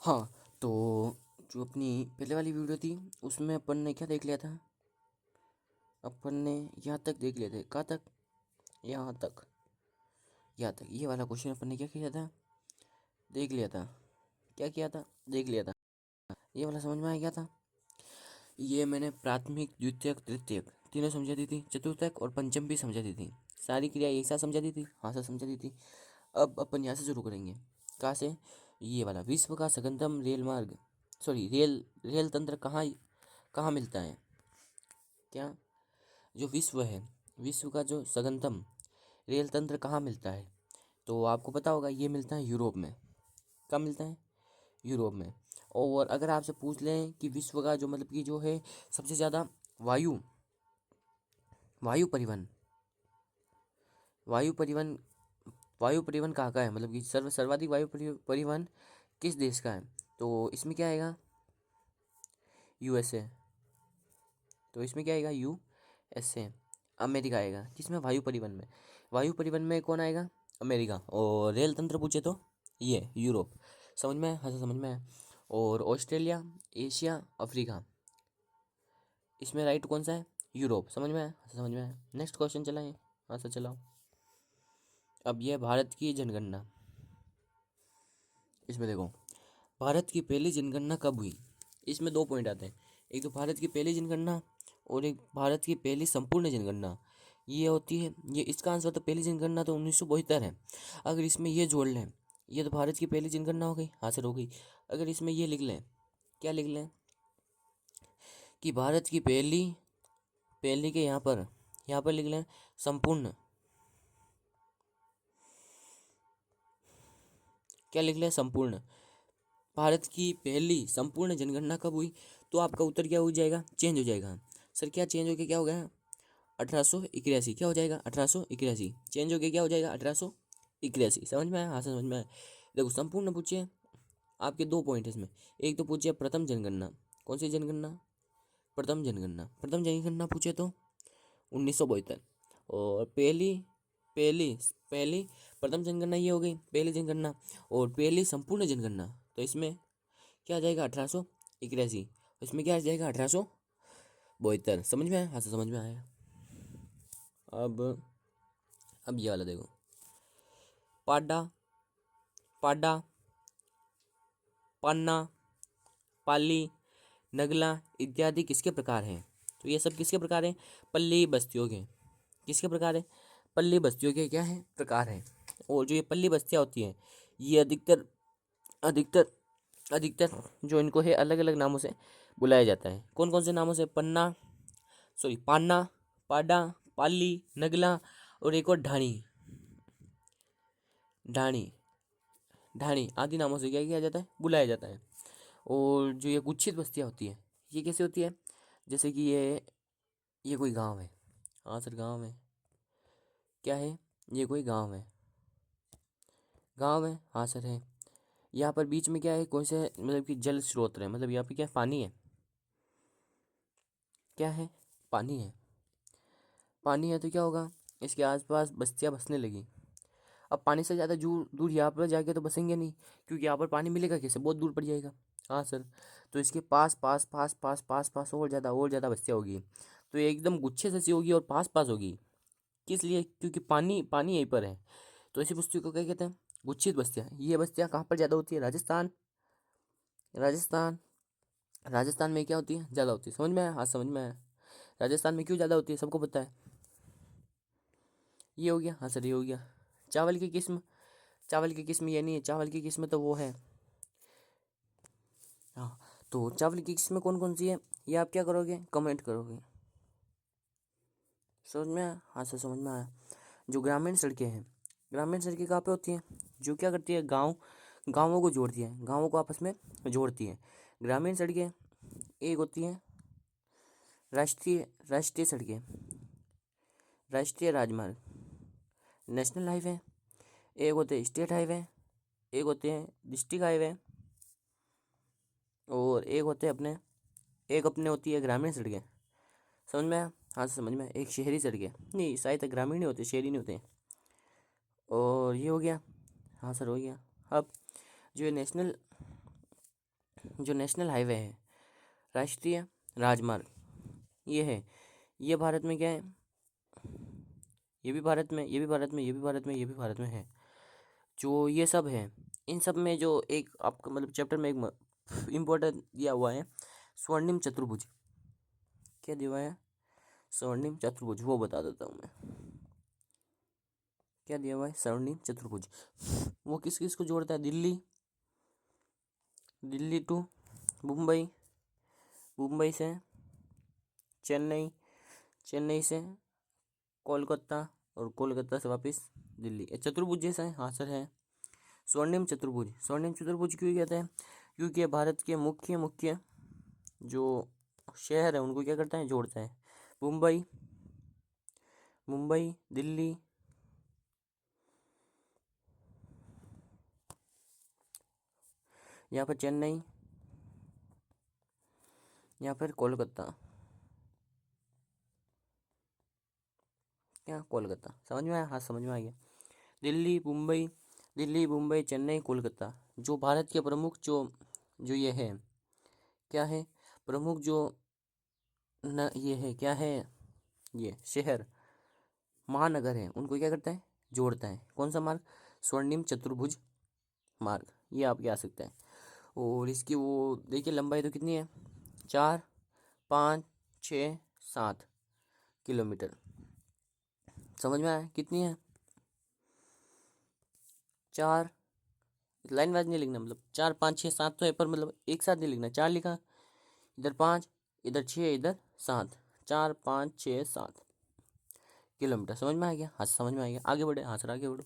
हाँ, तो जो अपनी पहले वाली वीडियो थी उसमें अपन ने क्या देख लिया था। अपन ने यहाँ तक देख लिए थे। कहाँ तक? यहाँ तक। यहाँ तक ये वाला क्वेश्चन अपन ने क्या किया था, देख लिया था। क्या किया था? देख लिया था। ये वाला समझ में आ गया था। ये मैंने प्राथमिक, द्वितीयक, तृतीयक तीनों समझा दी थी, चतुर्थक और पंचम भी समझा दी थी। सारी क्रिया एक साथ समझा दी थी। हाँ सर, समझा दी थी। अब अपन यहाँ से शुरू करेंगे। कहाँ से? ये वाला, विश्व का सघनतम रेल मार्ग, सॉरी रेल रेल तंत्र कहाँ कहाँ मिलता है? क्या? जो विश्व है, विश्व का जो सघनतम रेल तंत्र कहाँ मिलता है? तो आपको पता होगा, ये मिलता है यूरोप में। कहाँ मिलता है? यूरोप में। और अगर आपसे पूछ लें कि विश्व का जो मतलब कि जो है सबसे ज़्यादा वायु वायु परिवहन वायु परिवहन वायु परिवहन कहाँ का है, मतलब कि सर्वाधिक वायु परिवहन किस देश का है? तो इसमें क्या आएगा? यूएसए। तो इसमें क्या आएगा? यूएसए। अमेरिका आएगा किसमें? वायु परिवहन में। वायु परिवहन में कौन आएगा? अमेरिका। और रेल तंत्र पूछे तो ये यूरोप। समझ में आया? हाँ समझ में आया। और ऑस्ट्रेलिया, एशिया, अफ्रीका, इसमें राइट कौन सा है? यूरोप। समझ में आया? हाँ समझ में आया। नेक्स्ट क्वेश्चन चलाएं। हाँ सर चलाओ। अब यह भारत की जनगणना। इसमें देखो, भारत की पहली जनगणना कब हुई? इसमें दो पॉइंट आते हैं। एक तो भारत की पहली जनगणना और एक भारत की पहली संपूर्ण जनगणना। ये होती है, ये इसका आंसर तो पहली जनगणना तो 1972 है। अगर इसमें ये जोड़ लें, ये तो भारत की पहली जनगणना हो गई। हाँ सर हो गई। अगर इसमें ये लिख लें, क्या लिख लें कि भारत की पहली पहली के यहाँ पर लिख लें संपूर्ण, क्या लिख लें? संपूर्ण। भारत की पहली संपूर्ण जनगणना कब हुई? तो आपका उत्तर क्या हो जाएगा? चेंज हो जाएगा। सर क्या चेंज हो गया? क्या हो गया? 1881। क्या हो जाएगा? 1881। चेंज हो गया, क्या हो जाएगा? 1881। समझ में आया? हाँ समझ में आया। देखो, संपूर्ण पूछिए, आपके दो पॉइंट है इसमें। एक तो पूछिए प्रथम जनगणना। कौन सी जनगणना? प्रथम जनगणना। प्रथम जनगणना पूछे तो 1972। और पहली पहली पहली प्रथम जनगणना ये हो गई, पहली जनगणना। और पहली संपूर्ण जनगणना, तो इसमें क्या आ जाएगा? 1881। इसमें क्या आ जाएगा? 1872। समझ में आया? हाँ समझ में आया। अब ये वाला देखो, पाडा, पाडा, पन्ना, पाली, नगला इत्यादि किसके प्रकार हैं? तो ये सब किसके प्रकार हैं? पल्ली बस्तियों के। किसके प्रकार है? पल्ली बस्तियों के क्या है? प्रकार हैं। और जो ये पल्ली बस्तियाँ होती हैं, ये अधिकतर अधिकतर अधिकतर जो इनको है अलग अलग नामों से बुलाया जाता है। कौन कौन से नामों से? पान्ना, पाडा, पाली, नगला और एक और ढाणी। ढाणी ढाणी आदि नामों से क्या किया जाता है? बुलाया जाता है। और जो ये गुच्छित बस्तियाँ होती हैं, ये कैसे होती है? जैसे कि ये कोई गांव है। हाँ सर गांव है। क्या है? ये कोई गांव है। गांव है, हाँ सर है। यहाँ पर बीच में क्या है? कौन से मतलब कि जल स्रोत है, मतलब यहाँ पे क्या है? पानी है। क्या है? पानी है। पानी है तो क्या होगा? इसके आसपास बस्तियाँ बसने लगी। अब पानी से ज़्यादा दूर दूर यहाँ पर जाके तो बसेंगे नहीं, क्योंकि यहाँ पर पानी मिलेगा कैसे? बहुत दूर पड़ जाएगा। हाँ सर। तो इसके पास पास पास पास पास पास और ज़्यादा बस्तियाँ होगी। तो ये एकदम गुच्छे जैसी होगी और पास पास होगी। किस लिए? क्योंकि पानी पानी यहीं पर है। तो ऐसी बस्तियों को क्या कहते हैं? गुच्छित बस्तियाँ। ये बस्तियाँ कहाँ पर ज़्यादा होती है? राजस्थान। राजस्थान राजस्थान में क्या होती है? ज़्यादा होती है। समझ में आया? हाँ समझ में आया। राजस्थान में क्यों ज़्यादा होती है? सबको पता है। ये हो गया। हाँ सर ये हो गया। चावल की किस्म। चावल की किस्म ये नहीं है, चावल की किस्म तो वो है। हाँ, तो चावल की किस्में कौन कौन सी है, ये आप क्या करोगे? कमेंट करोगे। समझ में आया? हाँ सर समझ में आया। जो ग्रामीण सड़कें हैं, ग्रामीण सड़कें कहाँ पे होती हैं? जो क्या करती है? गाँवों को जोड़ती है, गाँवों को आपस में जोड़ती है। ग्रामीण सड़कें एक होती हैं राष्ट्रीय राष्ट्रीय सड़कें, राष्ट्रीय राजमार्ग, नेशनल हाईवे। एक होते हैं स्टेट हाईवे, एक होते हैं डिस्ट्रिक्ट हाईवे, और एक अपने होती है ग्रामीण सड़कें। समझ में आया? हाँ समझ में आया। एक शहरी सड़कें, नहीं शायद ग्रामीण ही होते, शहरी नहीं होते। और ये हो गया। हाँ सर हो गया। अब जो ये नेशनल जो नेशनल हाईवे है, राष्ट्रीय राजमार्ग, ये है, ये भारत में क्या है, ये भी भारत में, ये भी भारत में, ये भी भारत में, ये भी भारत में है। जो ये सब है, इन सब में जो एक आपका मतलब चैप्टर में एक इम्पोर्टेंट दिया हुआ है, स्वर्णिम चतुर्भुज। क्या दिया हुआ है? स्वर्णिम चतुर्भुज, वो बता देता हूँ मैं। क्या दिया हुआ है? स्वर्णिम चतुर्भुज। वो किस किस को जोड़ता है? दिल्ली, दिल्ली टू मुंबई, मुंबई से चेन्नई, चेन्नई से कोलकाता, और कोलकाता से वापस दिल्ली। ये चतुर्भुज जैसा है? हाँ सर है। स्वर्णिम चतुर्भुज, स्वर्णिम चतुर्भुज क्यों कहते हैं? क्योंकि ये भारत के मुख्य मुख्य जो शहर है उनको क्या करता है? जोड़ता है। मुंबई, मुंबई, दिल्ली, यहाँ पर चेन्नई, यहाँ पर कोलकाता। क्या? कोलकाता। समझ में आया? हाँ समझ में आ गया। दिल्ली, मुंबई, दिल्ली, मुंबई, चेन्नई, कोलकाता, जो भारत के प्रमुख जो ये है, क्या है? प्रमुख जो न ये है, क्या है? ये शहर, महानगर है, उनको क्या करता है? जोड़ता है। कौन सा मार्ग? स्वर्णिम चतुर्भुज मार्ग। ये आपके आ सकता है। और इसकी वो देखिए लंबाई तो कितनी है? 4, 5, 6, 7 किलोमीटर। समझ में आया कितनी है? 4, लाइन वाइज नहीं लिखना, मतलब 4, 5, 6, 7 तो है, पर मतलब एक साथ नहीं लिखना। 4 लिखा, इधर 5, इधर 6, इधर 7, 4, 5, 6, 7 किलोमीटर। समझ में आ गया? हाँ समझ में आ गया। आगे बढ़े, हाँ सर आगे बढ़ो।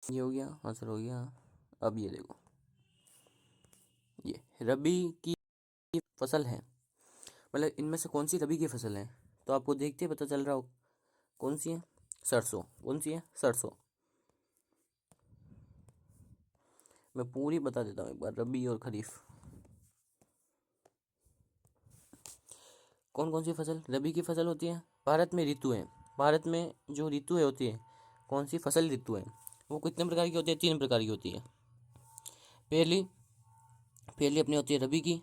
ये हो गया, हाँ सर हो गया। अब ये देखो, ये रबी की फसल है, मतलब इनमें से कौन सी रबी की फसल है? तो आपको देखते ही पता चल रहा हो कौन सी है। सरसों। कौन सी है? सरसों। मैं पूरी बता देता हूँ एक बार, रबी और खरीफ। कौन कौन सी फसल रबी की फसल होती है? भारत में ऋतु है, भारत में जो ऋतु है होती है, कौन सी फसल ऋतु है, वो कितने प्रकार की होती है? 3 प्रकार की होती है। पहली पहली अपनी होती है रबी की,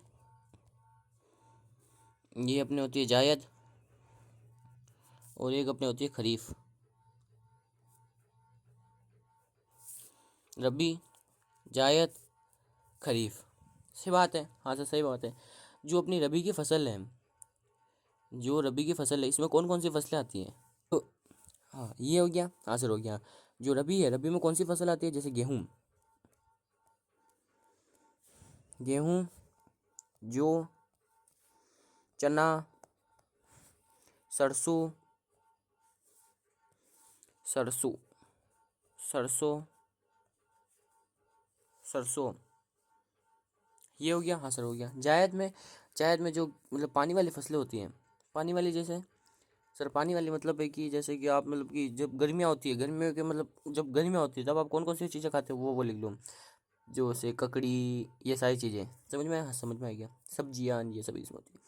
ये अपनी होती है जायद, और एक अपनी होती है खरीफ। रबी, जायद, खरीफ। सही बात है, हाँ सर सही बात है। जो अपनी रबी की फसल है, जो रबी की फसल है, इसमें कौन कौन सी फसलें आती हैं? तो हाँ ये हो गया, हाँ सर हो गया। जो रबी है, रबी में कौन सी फसल आती है? जैसे गेहूँ, गेहूँ, जौ, चना, सरसों, सरसों, सरसों, सरसों। ये हो गया, हाँ सर हो गया। जायद में जो मतलब पानी वाली फसलें होती हैं, पानी वाली जैसे, सर पानी वाली मतलब है कि जैसे कि आप मतलब कि जब गर्मियाँ होती है, गर्मियों के मतलब जब गर्मियाँ होती है तब आप कौन कौन सी चीज़ें खाते हो, वो लिख लो। जो से ककड़ी, ये सारी चीज़ें समझ में आया? हाँ समझ में आ गया। सब्जियाँ ये सब इसमें होती है।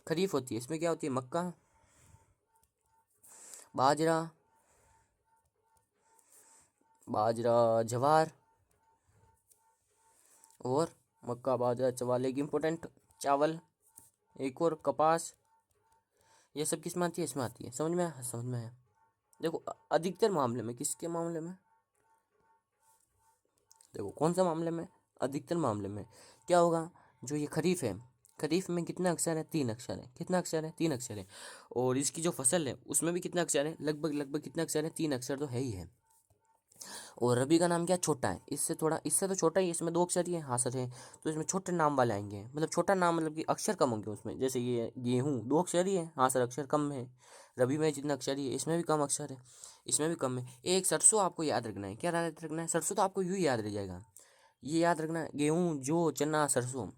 खरीफ होती है, इसमें क्या होती है? मक्का, बाजरा, बाजरा, ज्वार, और मक्का, बाजरा, चावल, एक इम्पोर्टेंट चावल, एक और कपास। ये सब किस में आती है? इसमें आती है। समझ में आया? हाँ, समझ में आया। देखो अधिकतर मामले में, किसके मामले में? देखो कौन सा मामले में? अधिकतर मामले में क्या होगा? जो ये खरीफ है, खरीफ में कितने अक्षर है? 3 अक्षर है। कितना अक्षर है? 3 अक्षर है। और इसकी जो फसल है उसमें भी कितने अक्षर है? लगभग लगभग कितने अक्षर है? 3 अक्षर तो है ही है। और रबी का नाम क्या? छोटा है, इससे थोड़ा, इससे तो छोटा ही है, इसमें 2 अक्षर ही है। हाँ सर है। तो इसमें छोटे नाम वाले आएंगे, मतलब छोटा नाम मतलब कि अक्षर कम होंगे उसमें। जैसे ये गेहूँ 2 अक्षर ही है, हाँ सर अक्षर कम है। रबी में जितना अक्षर ही है, इसमें भी कम अक्षर है, इसमें भी कम है। एक सरसों आपको याद रखना है। क्या याद रखना है? सरसों तो आपको यूँ ही याद रह जाएगा। ये याद रखना है, गेहूँ, जौ, चना, सरसों,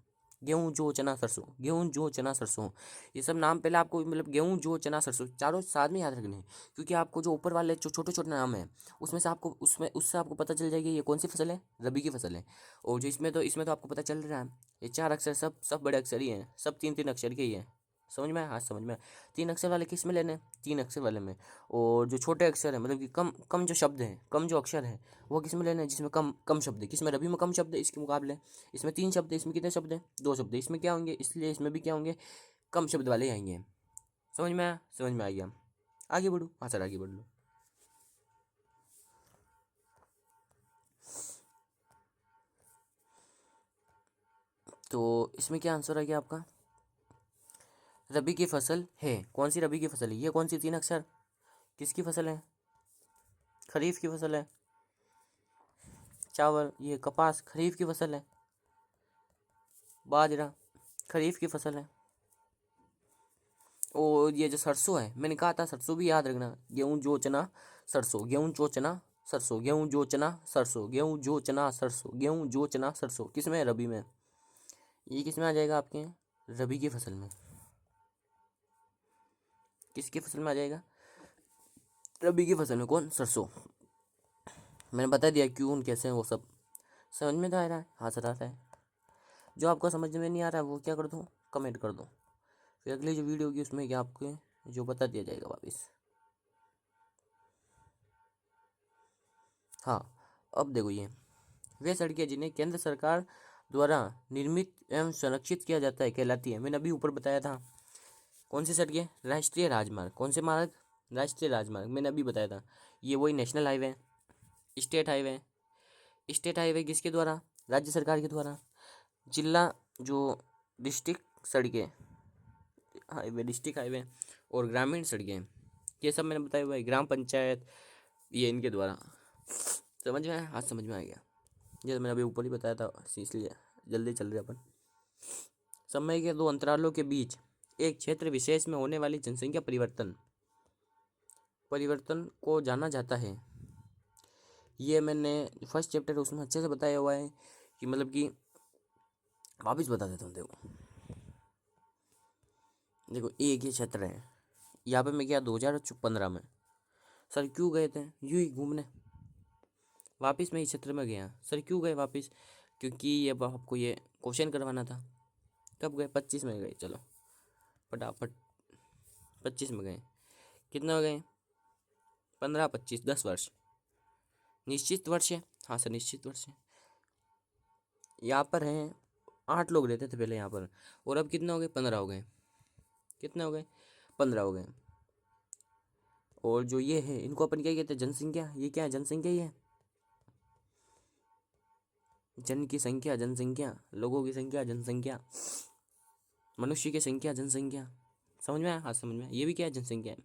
गेहूँ, जौ, चना, सरसों, गेहूँ, जौ, चना, सरसों। ये सब नाम पहले आपको मतलब गेहूँ, जौ, चना, सरसों चारों साथ में याद रखने हैं। क्योंकि आपको जो ऊपर वाले जो छोटे छोटे नाम है, उसमें से आपको उससे आपको पता चल जाएगी ये कौन सी फसल है, रबी की फसल है। और जो इसमें तो आपको पता चल रहा है, ये 4 अक्षर सब बड़े अक्षर ही हैं, सब 3 3 अक्षर के ही हैं। समझ में आया? हाँ समझ में आया। 3 अक्षर वाले किस में लेने हैं? 3 अक्षर वाले में। और जो छोटे अक्षर है मतलब कि कम कम जो शब्द हैं, कम जो अक्षर है, वो किस में लेने हैं? जिसमें कम कम शब्द है। किसमें? रबी में कम शब्द है इसके मुकाबले। इसमें 3 शब्द है, इसमें कितने शब्द हैं? 2 शब्द है। इसमें क्या होंगे? इसलिए इसमें भी क्या होंगे? कम शब्द वाले ही आएंगे। समझ में आया? समझ में आ गया। आगे बढ़ो। हाँ सर आगे बढ़ लो। तो इसमें क्या आंसर आ गया आपका? रबी की फसल है। कौन सी रबी की फसल है? ये कौन सी 3 अक्षर किसकी फसल है? खरीफ की फसल है। चावल, ये कपास खरीफ की फसल है। बाजरा खरीफ की फसल है। और ये जो सरसों है, मैंने कहा था सरसों भी याद रखना। गेहूं जो चना सरसों, गेहूं जो चना सरसों, गेहूं जो चना सरसों, गेहूं जो चना सरसों, गेहूं जो चना सरसों। किस में? रबी में। ये किस में आ जाएगा आपके? रबी की फसल में। किसकी फसल में आ जाएगा? रबी की फसल में। कौन? सरसों। मैंने बता दिया क्यों कैसे हैं वो सब। समझ में तो आ रहा है? हाँ सर आ रहा है। जो आपको समझ में नहीं आ रहा है वो क्या कर दो? कमेंट कर दो। फिर अगली जो वीडियो होगी उसमें क्या आपको जो बता दिया जाएगा वापस। हाँ अब देखो, ये वे सड़कें जिन्हें केंद्र सरकार द्वारा निर्मित एवं संरक्षित किया जाता है कहलाती है। मैंने अभी ऊपर बताया था। कौन सी सड़कें? राष्ट्रीय राजमार्ग। कौन से मार्ग? राष्ट्रीय राजमार्ग। मैंने अभी बताया था। ये वही national highway, state highway. State highway किसके द्वारा? राज्य सरकार के द्वारा। जिला जो डिस्ट्रिक्ट सड़कें, हाईवे, डिस्ट्रिक्ट हाईवे और ग्रामीण सड़कें, ये सब मैंने बताया हुआ है ग्राम पंचायत, ये इनके द्वारा। समझ में आया? हाँ समझ में आ गया। जैसे मैंने अभी ऊपर ही बताया था, इसलिए जल्दी चल रहे अपन। समय के 2 अंतरालों के बीच एक क्षेत्र विशेष में होने वाली जनसंख्या परिवर्तन परिवर्तन को जाना जाता है। ये मैंने फर्स्ट चैप्टर उसमें अच्छे से बताया हुआ है कि मतलब कि वापिस बता देता हूँ। देखो देखो, एक ये क्षेत्र है। यहाँ पे मैं गया 2015 में। सर क्यों गए थे? यूँ ही घूमने। वापस मैं इस क्षेत्र में गया। सर क्यों गए वापस? क्योंकि ये आपको ये क्वेश्चन करवाना था। कब गए? 25 में गए। चलो फटाफट 25 में गए। कितना हो गए? 15, 25, 10 वर्ष। निश्चित वर्ष है। हाँ सर निश्चित वर्ष है। यहाँ पर हैं 8 लोग रहते थे पहले यहाँ पर, और अब कितने हो गए? 15 हो गए। कितने हो गए? 15 हो गए। और जो ये है इनको अपन क्या कहते हैं? जनसंख्या। ये क्या है? जनसंख्या ही है। जन की संख्या, जनसंख्या, लोगों की संख्या, जनसंख्या, मनुष्य की संख्या, जनसंख्या। समझ में आया? हाँ समझ में आया। ये भी क्या है? जनसंख्या है।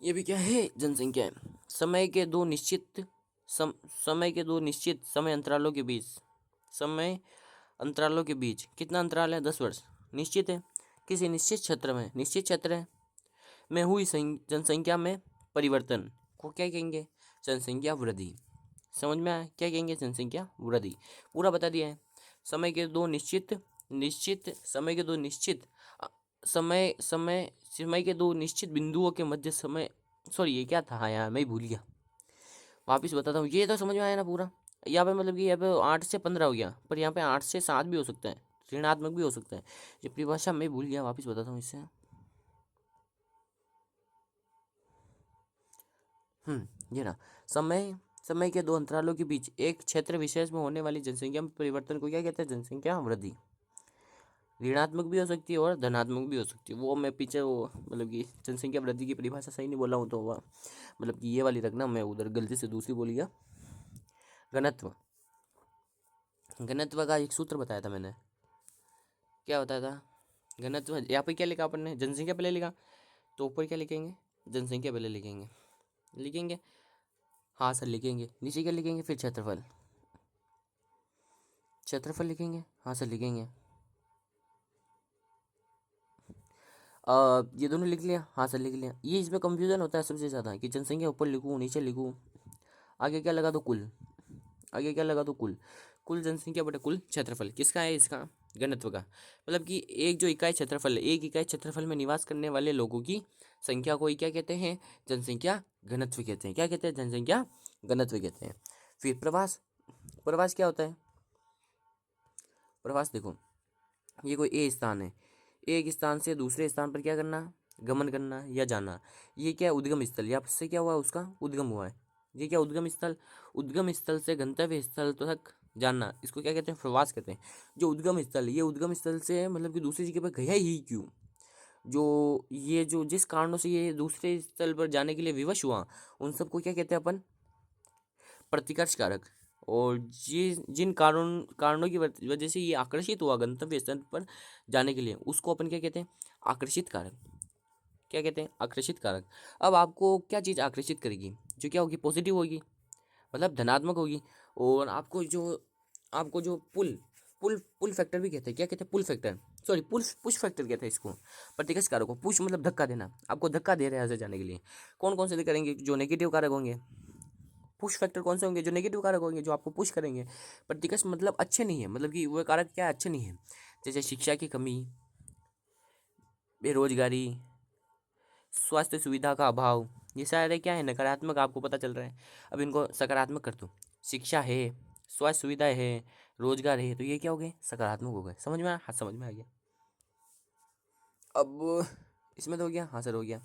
ये भी क्या है? जनसंख्या है। समय के दो निश्चित सम, समय के 2 निश्चित समय अंतरालों के बीच, समय अंतरालों के बीच कितना अंतराल है? 10 वर्ष। निश्चित है। किसी निश्चित क्षेत्र में, निश्चित क्षेत्र है में हुई जनसंख्या में परिवर्तन को क्या कहेंगे? जनसंख्या वृद्धि। समझ में आया? क्या कहेंगे? जनसंख्या वृद्धि। पूरा बता दिया है। समय के दो निश्चित निश्चित समय के दो निश्चित समय समय समय के 2 निश्चित बिंदुओं के मध्य समय, सॉरी ये क्या था? हाँ यार मैं ही भूल गया। वापिस बताता हूँ। ये तो समझ में आया ना पूरा? यहाँ पे मतलब कि यहाँ पे 8 से 15 हो गया, पर यहाँ पे 8 से 7 भी हो सकता है, ऋणात्मक भी हो सकता है। ये परिभाषा मैं भूल गया, वापिस बताता हूँ इससे। ये ना, समय समय के 2 अंतरालों के बीच एक क्षेत्र विशेष में होने वाली जनसंख्या में परिवर्तन को क्या कहते हैं? जनसंख्या वृद्धि। ऋणात्मक भी हो सकती है और धनात्मक भी हो सकती है। वो मैं पीछे वो मतलब कि जनसंख्या वृद्धि की परिभाषा सही नहीं बोला हूँ तो वह मतलब कि ये वाली रखना, मैं उधर गलती से दूसरी बोल गया। घनत्व। घनत्व का एक सूत्र बताया था मैंने। क्या बताया था? घनत्व। यहाँ पे क्या लिखा अपन ने? जनसंख्या पहले लिखा, तो ऊपर क्या लिखेंगे? जनसंख्या पहले लिखेंगे। लिखेंगे? हाँ सर लिखेंगे। नीचे क्या लिखेंगे? फिर क्षेत्रफल। क्षेत्रफल लिखेंगे? हाँ सर लिखेंगे। ये दोनों लिख लिया? हाँ सर लिख लिया। ये इसमें कंफ्यूजन होता है सबसे ज़्यादा कि जनसंख्या ऊपर लिखूँ नीचे लिखूँ, आगे क्या लगा दो? कुल। आगे क्या लगा दो? कुल। कुल जनसंख्या बटे कुल क्षेत्रफल किसका है? इसका घनत्व का। मतलब कि एक जो इकाई क्षेत्रफल है, एक इकाई क्षेत्रफल में निवास करने वाले लोगों की संख्या को ही क्या कहते हैं? जनसंख्या घनत्व कहते हैं। क्या कहते हैं? जनसंख्या घनत्व कहते हैं। फिर प्रवास। प्रवास क्या होता है? प्रवास देखो, ये कोई ए स्थान है, एक स्थान से दूसरे स्थान पर क्या करना, गमन करना या जाना। ये क्या है, उद्गम स्थल, यहाँ से क्या हुआ, उसका उद्गम हुआ है। ये क्या, उद्गम स्थल, उद्गम स्थल से गंतव्य स्थल तक जानना, इसको क्या कहते हैं, प्रवास कहते हैं। जो उद्गम स्थल, ये उद्गम स्थल से मतलब कि दूसरी जगह पर गया ही क्यों, जो ये जो जिस कारणों से ये दूसरे स्थल पर जाने के लिए विवश हुआ, उन सबको क्या कहते हैं अपन, प्रतिकर्ष कारक। और जिन कारणों की वजह से ये आकर्षित हुआ गंतव्य स्थल पर जाने के लिए, उसको अपन क्या कहते हैं, आकर्षित कारक। क्या कहते हैं, आकर्षित कारक। अब आपको क्या चीज़ आकर्षित करेगी, जो क्या होगी, पॉजिटिव होगी, मतलब धनात्मक होगी। और आपको जो पुल पुल पुल फैक्टर भी कहते हैं, क्या कहते हैं, pull factor, sorry push factor कहते हैं इसको। प्रतिकर्ष कारक को पुश मतलब धक्का देना, आपको धक्का दे रहे हैं ऐसे जाने के लिए। कौन कौन से करेंगे, जो नेगेटिव कारक होंगे। पुश फैक्टर कौन से होंगे, जो नेगेटिव कारक होंगे, जो आपको पुश करेंगे। प्रतिकर्ष मतलब अच्छे नहीं है, मतलब कि वो कारक क्या है, अच्छे नहीं है। जैसे शिक्षा की कमी, बेरोजगारी, स्वास्थ्य सुविधा का अभाव, ये सारे क्या है, नकारात्मक, आपको पता चल रहा है। अब इनको सकारात्मक कर दो, शिक्षा है, स्वास्थ्य सुविधाएं है, रोजगार है, तो ये क्या हो गए, सकारात्मक हो गए। समझ में आया, हाँ समझ में आ गया। अब इसमें तो हो गया, हाँ सर हो गया।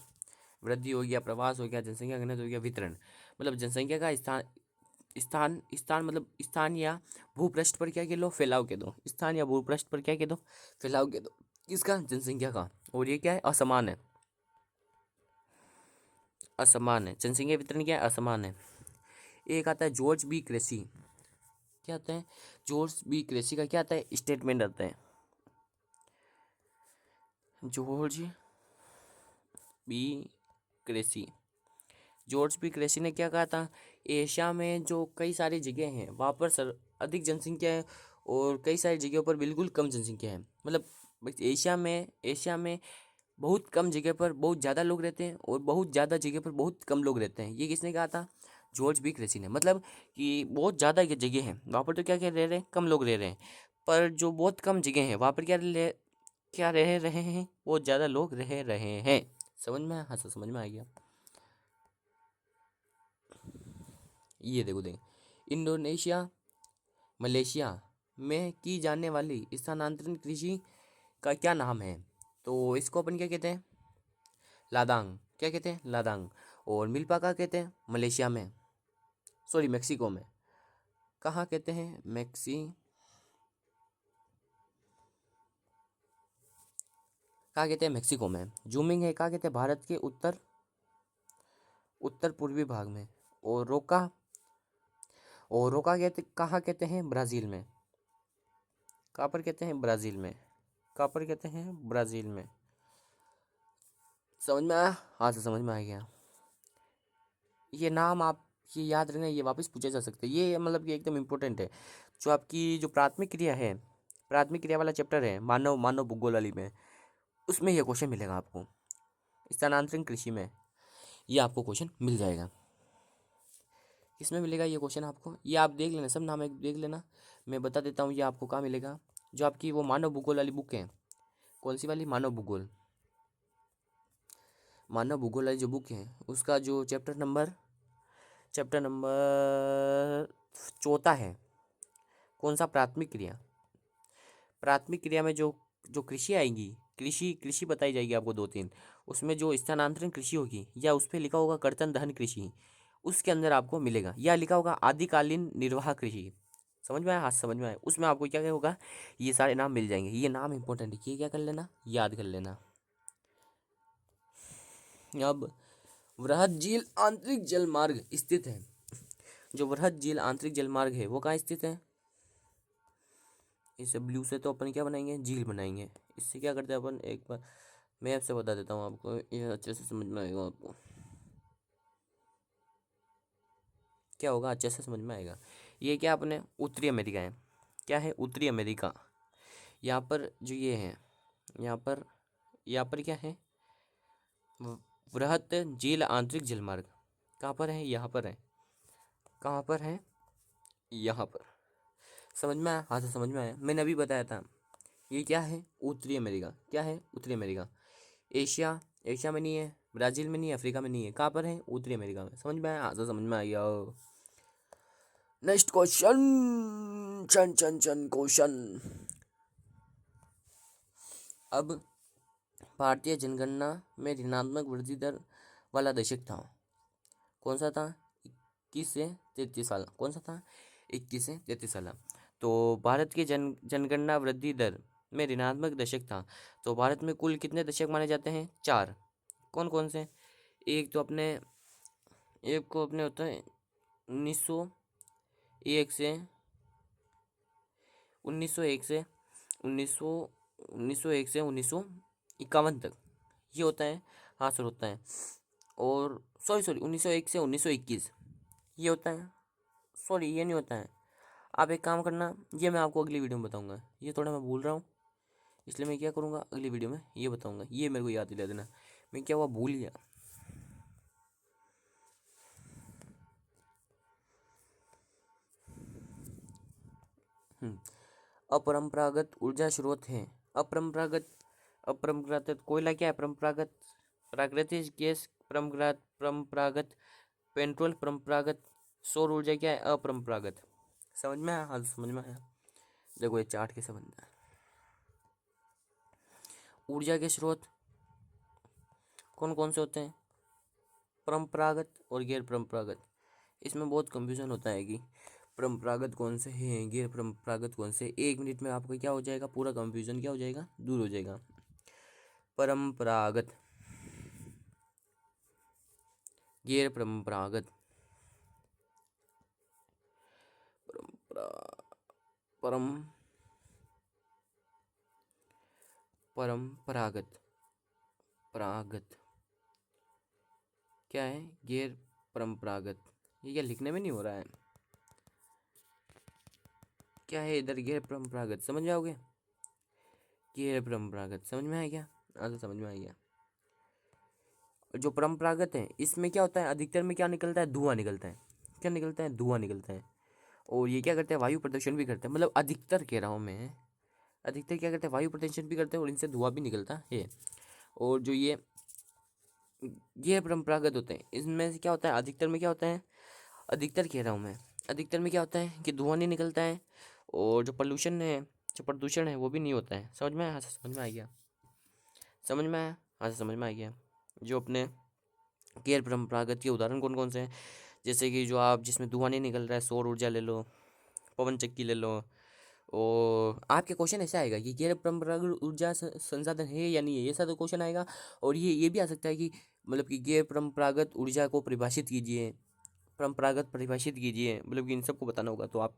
वृद्धि हो गया, प्रवास हो गया, जनसंख्या घनत्व हो गया, वितरण मतलब जनसंख्या का स्थान, स्थान मतलब स्थान या भूपृष्ठ पर क्या कह लो, फैलाव के दो, स्थान या भूपृष्ठ पर क्या कह दो, फैलाव के दो, किसका, जनसंख्या का। और ये क्या है, असमान है, असमान है, जनसंख्या वितरण क्या है, असमान है। एक आता है जॉर्ज बी क्रेसी, क्या आता है, जॉर्ज बी क्रेसी का क्या आता है, स्टेटमेंट आता है। George B Cressey, George B Cressey ने क्या कहा था, एशिया में जो कई सारी जगह हैं वहाँ पर अधिक जनसंख्या है, और कई सारी जगहों पर बिल्कुल कम जनसंख्या है। मतलब एशिया में बहुत कम जगह पर बहुत ज़्यादा लोग रहते हैं, और बहुत ज़्यादा जगह पर बहुत कम लोग रहते हैं। ये किसने कहा था, जॉर्ज बी क्रेसी ने। मतलब कि बहुत ज़्यादा ये जगह है वहाँ पर तो क्या रह रहे हैं, कम लोग रह रहे हैं, पर जो बहुत कम जगह है वहाँ पर क्या रह रहे हैं, बहुत ज़्यादा लोग रह रहे हैं। समझ में आया, हाँ सर समझ में आ गया। ये देखो देख, इंडोनेशिया, मलेशिया में की जाने वाली स्थानांतरण कृषि का क्या नाम है, तो इसको अपन क्या कहते हैं, लादांग। क्या कहते हैं, लादांग। और मिल्पा का कहते हैं, मलेशिया में, सॉरी मेक्सिको में। कहाँ कहते हैं, कहाँ कहते हैं, मेक्सिको में। जूमिंग है, कहाँ कहते हैं, भारत के उत्तर पूर्वी भाग में। और रोका कहते, कहाँ कहते हैं, ब्राज़ील में। कहाँ पर कहते हैं, ब्राज़ील में। कहाँ पर कहते हैं, ब्राज़ील में। समझ में आया, हाँ से समझ में आ गया। ये नाम आप ये याद रखना, ये वापस पूछे जा सकते हैं, ये मतलब कि एकदम इम्पोर्टेंट है। जो आपकी जो प्राथमिक क्रिया है, प्राथमिक क्रिया वाला चैप्टर है, मानव मानव भूगोल वाली में, उसमें ये क्वेश्चन मिलेगा आपको। स्थानांतरण कृषि में ये आपको क्वेश्चन मिल जाएगा। किसमें मिलेगा ये क्वेश्चन आपको, ये आप देख लेना, सब नाम एक देख लेना। मैं बता देता हूँ ये आपको कहाँ मिलेगा। जो आपकी वो मानव भूगोल वाली बुक है, कौन सी वाली, मानव भूगोल, मानव भूगोल वाली जो बुक है, उसका जो चैप्टर नंबर चौथा है, कौन सा, प्राथमिक क्रिया। प्राथमिक क्रिया में जो जो कृषि आएगी, कृषि कृषि बताई जाएगी आपको दो तीन। उसमें जो स्थानांतरण कृषि होगी, या उस पर लिखा होगा कर्तन दहन कृषि, उसके अंदर आपको मिलेगा, या लिखा होगा आदिकालीन निर्वाह कृषि। समझ में आया, हाथ समझ में आया, उसमें आपको क्या क्या होगा, ये सारे नाम मिल जाएंगे। ये नाम इंपॉर्टेंट है, ये क्या कर लेना, याद कर लेना। अब वृहद झील आंतरिक जल मार्ग स्थित है, जो वृहद झील आंतरिक जल मार्ग है वो कहाँ स्थित है। इसे ब्लू से तो अपन क्या बनाएंगे, झील बनाएंगे। इससे क्या करते हैं अपन, एक बार मैं आपसे बता देता हूँ आपको, ये अच्छे से समझ में आएगा आपको। क्या होगा, अच्छे से समझ में आएगा। ये क्या, अपने उत्तरी अमेरिका है, क्या है, उत्तरी अमेरिका। यहाँ पर जो ये है, यहाँ पर क्या है, व- वृहत झील आंतरिक जलमार्ग कहाँ पर है, यहाँ पर है। कहाँ पर है, यहाँ पर। समझ में आया, हाँ से समझ में आया, मैंने अभी बताया था। ये क्या है, उत्तरी अमेरिका, क्या है, उत्तरी अमेरिका। एशिया, एशिया में नहीं है, ब्राज़ील में नहीं है, अफ्रीका में नहीं है, कहाँ पर है, उत्तरी अमेरिका में। समझ में आया, हाँ से समझ में आ गया। नेक्स्ट क्वेश्चन, चन चन चन क्वेश्चन। अब भारतीय जनगणना में ऋणात्मक वृद्धि दर वाला दशक था। कौन सा था? 21 से 33 साल। कौन सा था? 21 से 33 साल। तो भारत की जनगणना वृद्धि दर में ऋणात्मक दशक था। तो भारत में कुल कितने दशक माने जाते हैं? 4। कौन कौन से? एक तो अपने एक को अपने होता है 1901 से 1901 से 1951 तक ये होता है। हाँ सर होता है। और सॉरी 1901 से 1921 ये होता है। सॉरी ये नहीं होता है। आप एक काम करना, ये मैं आपको अगली वीडियो में बताऊंगा। ये थोड़ा मैं भूल रहा हूँ, इसलिए मैं क्या करूँगा, अगली वीडियो में ये बताऊंगा। ये मेरे को याद दिला देना, मैं क्या हुआ भूल गया। अपरंपरागत ऊर्जा स्रोत है। अपरंपरागत अपरंपरागत कोयला क्या है? परंपरागत प्राकृतिक गैस परंपरागत पेट्रोल परंपरागत। सौर ऊर्जा क्या है? अपरंपरागत। समझ में आया? हाँ समझ में आया। देखो ये चार्ट कैसे बनता है। ऊर्जा के स्रोत कौन कौन से होते हैं? परंपरागत और गैर परंपरागत। इसमें बहुत कंफ्यूजन होता है कि परंपरागत कौन से हैं, गैर परंपरागत कौन से। 1 मिनट में आपका क्या हो जाएगा, पूरा कंफ्यूजन क्या हो जाएगा, दूर हो जाएगा। परंपरागत, गैर परंपरागत, परम परंपरागत प्रागत क्या है? गैर परंपरागत। ये क्या लिखने में नहीं हो रहा है? क्या है इधर? गैर परंपरागत समझ में आओगे? गैर परंपरागत समझ में आया क्या? हाँ तो समझ में आ गया। जो परंपरागत है इसमें क्या होता है, अधिकतर में क्या निकलता है? धुआं निकलता है। क्या निकलता है? धुआं निकलता है। और ये क्या करते हैं? वायु प्रदूषण भी करते हैं। मतलब अधिकतर कह रहा हूँ मैं, अधिकतर क्या करते हैं? वायु प्रदूषण भी करते हैं और इनसे धुआं भी निकलता है। और जो ये परंपरागत होते हैं, इसमें से क्या होता है? अधिकतर में क्या होता है? अधिकतर कह रहा हूँ मैं, अधिकतर में क्या होता है कि धुआं नहीं निकलता है। और जो पोल्यूशन है, जो प्रदूषण है वो भी नहीं होता है। समझ में आया? हाँ समझ में आ गया। समझ में आया? हाँ समझ में आ गया। जो अपने गैर परंपरागत के उदाहरण कौन कौन से हैं? जैसे कि जो आप जिसमें धुआं नहीं निकल रहा है, सौर ऊर्जा ले लो, पवन चक्की ले लो। और आपके क्वेश्चन ऐसा आएगा कि गैर परंपरागत ऊर्जा संसाधन है या नहीं है, ऐसा तो क्वेश्चन आएगा। और ये भी आ सकता है कि मतलब कि गैर परंपरागत ऊर्जा को परिभाषित कीजिए, परंपरागत परिभाषित कीजिए। मतलब कि इन सबको बताना होगा। तो आप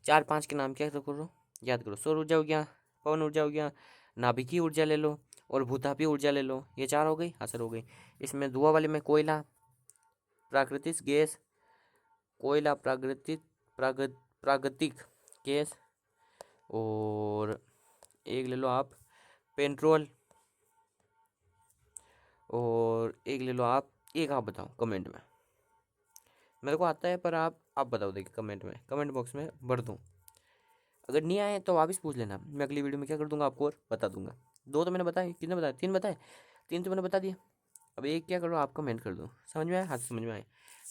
4-5 के नाम क्या करो, याद करो। सौर ऊर्जा हो गया, पवन ऊर्जा हो गया, नाभिकीय ऊर्जा ले लो और भूतापीय ऊर्जा ले लो। ये 4 हो गई। हाँ सर हो गई। इसमें धुआं वाले में कोयला, प्राकृतिक गैस, कोयला, प्राकृतिक गैस, और एक ले लो आप पेट्रोल, और एक ले लो आप, एक आप बताओ कमेंट में। मेरे को आता है पर आप बताओ, देखिए कमेंट में, कमेंट बॉक्स में भर दूँ। अगर नहीं आए तो वापस पूछ लेना, मैं अगली वीडियो में क्या कर दूंगा आपको और बता दूंगा। 2 तो मैंने बताए, कितने बताए? 3 बताए। 3 तो मैंने बता दिया। अब एक क्या करो, आप कमेंट कर दो। समझ में आया? हाँ समझ में आया।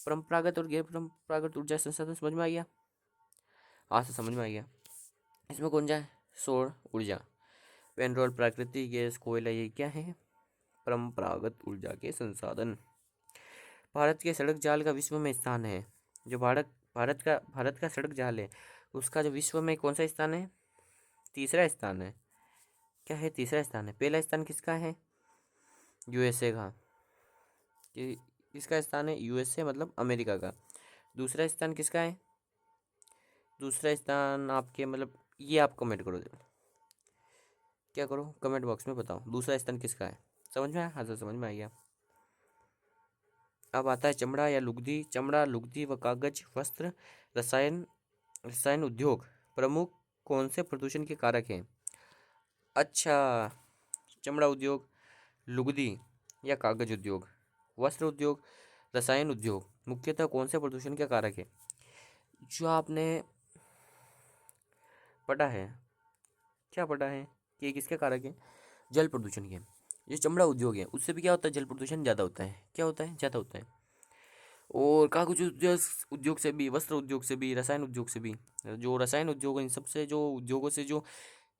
परंपरागत और गैर परंपरागत ऊर्जा संसाधन समझ में आ गया? हाँ से समझ में आ गया। इसमें कौन जाए? सौर ऊर्जा, पेट्रोल, प्राकृतिक गैस, कोयला, ये क्या है? परंपरागत ऊर्जा के संसाधन। भारत के सड़क जाल का विश्व में स्थान है। जो भारत का सड़क जाल है, उसका जो विश्व में कौन सा स्थान है? तीसरा स्थान है। क्या है? तीसरा स्थान है। पहला स्थान किसका है? यूएसए का। किसका स्थान है? यूएसए मतलब अमेरिका का। दूसरा स्थान किसका है? दूसरा स्थान आपके मतलब ये आप कमेंट करो, क्या करो, कमेंट बॉक्स में बताओ दूसरा स्थान किसका है। समझ में आया? हाँ सर समझ में आ गया। अब आता है चमड़ा या लुगदी। चमड़ा, लुगदी व कागज, वस्त्र, रसायन उद्योग प्रमुख कौन से प्रदूषण के कारक हैं? अच्छा, चमड़ा उद्योग, लुगदी या कागज उद्योग, वस्त्र उद्योग, रसायन उद्योग मुख्यतः कौन से प्रदूषण के कारक है? जो आपने पढ़ा है, क्या पढ़ा है कि ये किसके कारक है? जल प्रदूषण के। जो चमड़ा उद्योग है उससे भी क्या होता है? जल प्रदूषण ज़्यादा होता है। क्या होता है? ज़्यादा होता है। और कागज उद्योग से भी, वस्त्र उद्योग से भी, रसायन उद्योग से भी। जो रसायन उद्योग है, इन सबसे जो उद्योगों से जो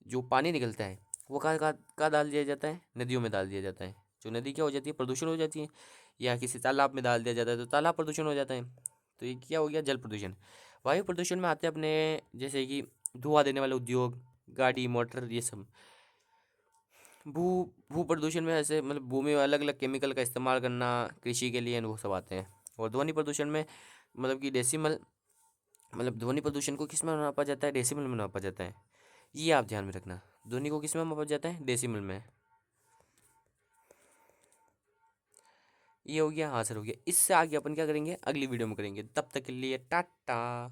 जो पानी निकलता है वो कहाँ डाल दिया जाता है? नदियों में डाल दिया जाता है। जो नदी क्या हो जाती है? प्रदूषण हो जाती है। या किसी तालाब में डाल दिया जाता है तो तालाब प्रदूषण हो जाता है। तो ये क्या हो गया? जल प्रदूषण। वायु प्रदूषण में आते हैं अपने, जैसे कि धुआं देने वाले उद्योग, गाड़ी मोटर, ये सब। भू भू प्रदूषण में ऐसे मतलब भूमि में अलग अलग केमिकल का इस्तेमाल करना कृषि के लिए, वो सब आते हैं। और ध्वनि प्रदूषण में मतलब कि डेसिमल, मतलब ध्वनि प्रदूषण को किस में मापा जाता है? डेसिमल में मापा जाता है। ये आप ध्यान में रखना। ध्वनि को किस में मापा जाता है? डेसिमल में। ये हो गया, आंसर हो गया। इससे आगे अपन क्या करेंगे? अगली वीडियो में करेंगे। तब तक के लिए टाटा।